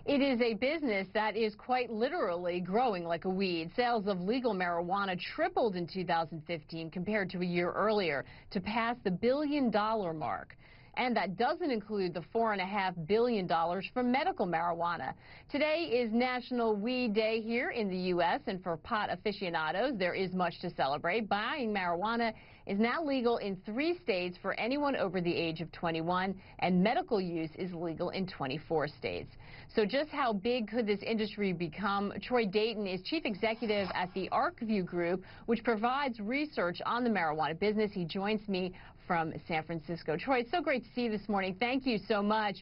It is a business that is quite literally growing like a weed. Sales of legal marijuana tripled in 2015 compared to a year earlier to pass the billion-dollar mark. And that doesn't include the $4.5 billion from medical marijuana. Today is National Weed Day here in the U.S., and for pot aficionados, there is much to celebrate. Buying marijuana is now legal in 3 states for anyone over the age of 21, and medical use is legal in 24 states. So just how big could this industry become? Troy Dayton is chief executive at the ArcView Group, which provides research on the marijuana business. He joins me from San Francisco. Troy, it's so great to see you this morning. Thank you so much.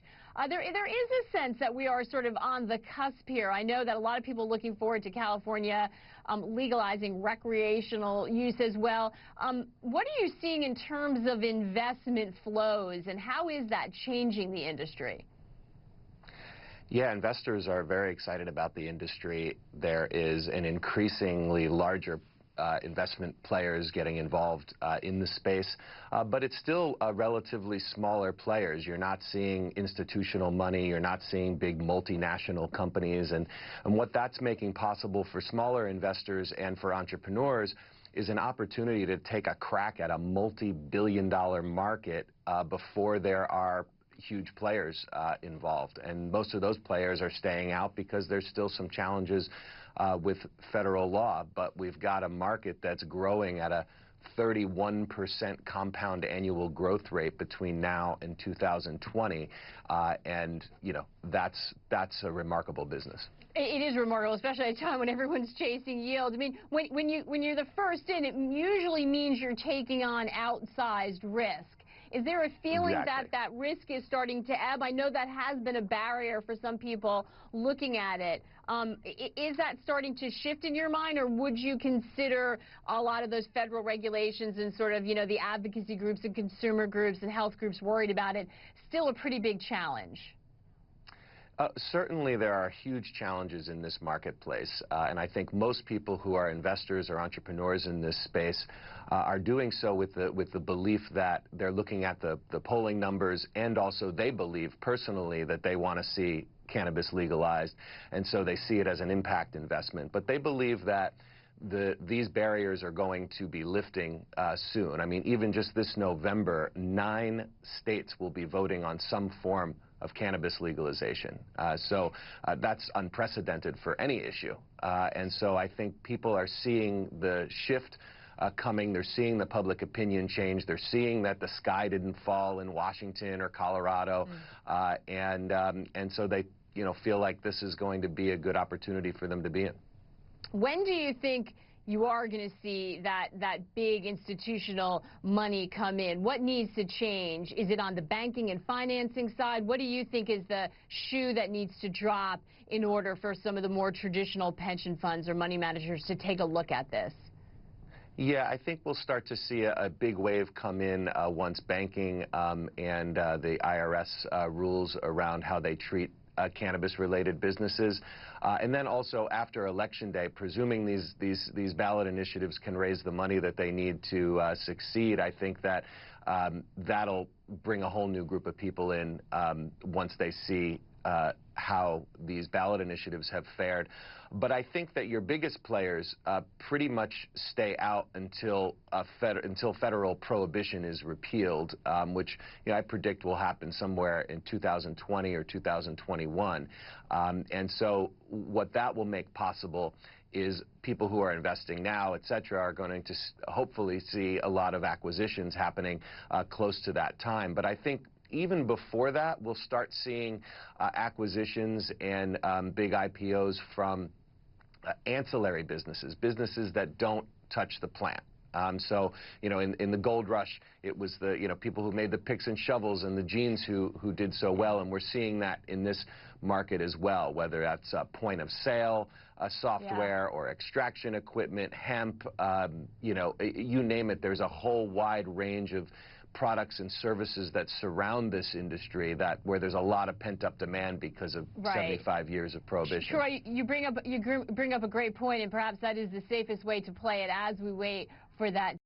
There is a sense that we are sort of on the cusp here. I know that a lot of people are looking forward to California legalizing recreational use as well. What are you seeing in terms of investment flows, and how is that changing the industry? Yeah, investors are very excited about the industry. There is an increasingly larger investment players getting involved in the space, but it's still relatively smaller players. You're not seeing institutional money, you're not seeing big multinational companies, and what that's making possible for smaller investors and for entrepreneurs is an opportunity to take a crack at a multi-billion-dollar market before there are huge players involved. And most of those players are staying out because there's still some challenges with federal law, but we've got a market that's growing at a 31% compound annual growth rate between now and 2020, and you know, that's a remarkable business. It is remarkable, especially at a time when everyone's chasing yield. I mean, when you're the first in, it usually means you're taking on outsized risk. Is there a feeling that that risk is starting to ebb? I know that has been a barrier for some people looking at it. Is that starting to shift in your mind, or would you consider a lot of those federal regulations and sort of, you know, the advocacy groups and consumer groups and health groups worried about it still a pretty big challenge? Certainly there are huge challenges in this marketplace, and I think most people who are investors or entrepreneurs in this space are doing so with the belief that they're looking at the polling numbers, and also they believe personally that they want to see cannabis legalized, and so they see it as an impact investment. But they believe that these barriers are going to be lifting soon. I mean, even just this November, 9 states will be voting on some form of cannabis legalization. So that's unprecedented for any issue. And so I think people are seeing the shift coming. They're seeing the public opinion change. They're seeing that the sky didn't fall in Washington or Colorado. And so they, you know, feel like this is going to be a good opportunity for them to be in. When do you think you are going to see that big institutional money come in? What needs to change? Is it on the banking and financing side? What do you think is the shoe that needs to drop in order for some of the more traditional pension funds or money managers to take a look at this? Yeah, I think we'll start to see a big wave come in once banking and the IRS rules around how they treat cannabis-related businesses, and then also after Election Day, presuming these ballot initiatives can raise the money that they need to succeed. I think that that'll bring a whole new group of people in once they see how these ballot initiatives have fared. But I think that your biggest players pretty much stay out until federal prohibition is repealed, which, you know, I predict will happen somewhere in 2020 or 2021. And so what that will make possible is people who are investing now, et cetera, are going to hopefully see a lot of acquisitions happening close to that time. But I think even before that, we'll start seeing acquisitions and big IPOs from ancillary businesses that don't touch the plant. So, you know, in the gold rush, it was the, you know, people who made the picks and shovels and the jeans who did so well, and we're seeing that in this market as well, whether that's point of sale software or extraction equipment, hemp, you know, you name it. There's a whole wide range of products and services that surround this industry where there's a lot of pent-up demand because of 75 years of prohibition. Troy, you bring up a great point, and perhaps that is the safest way to play it as we wait for that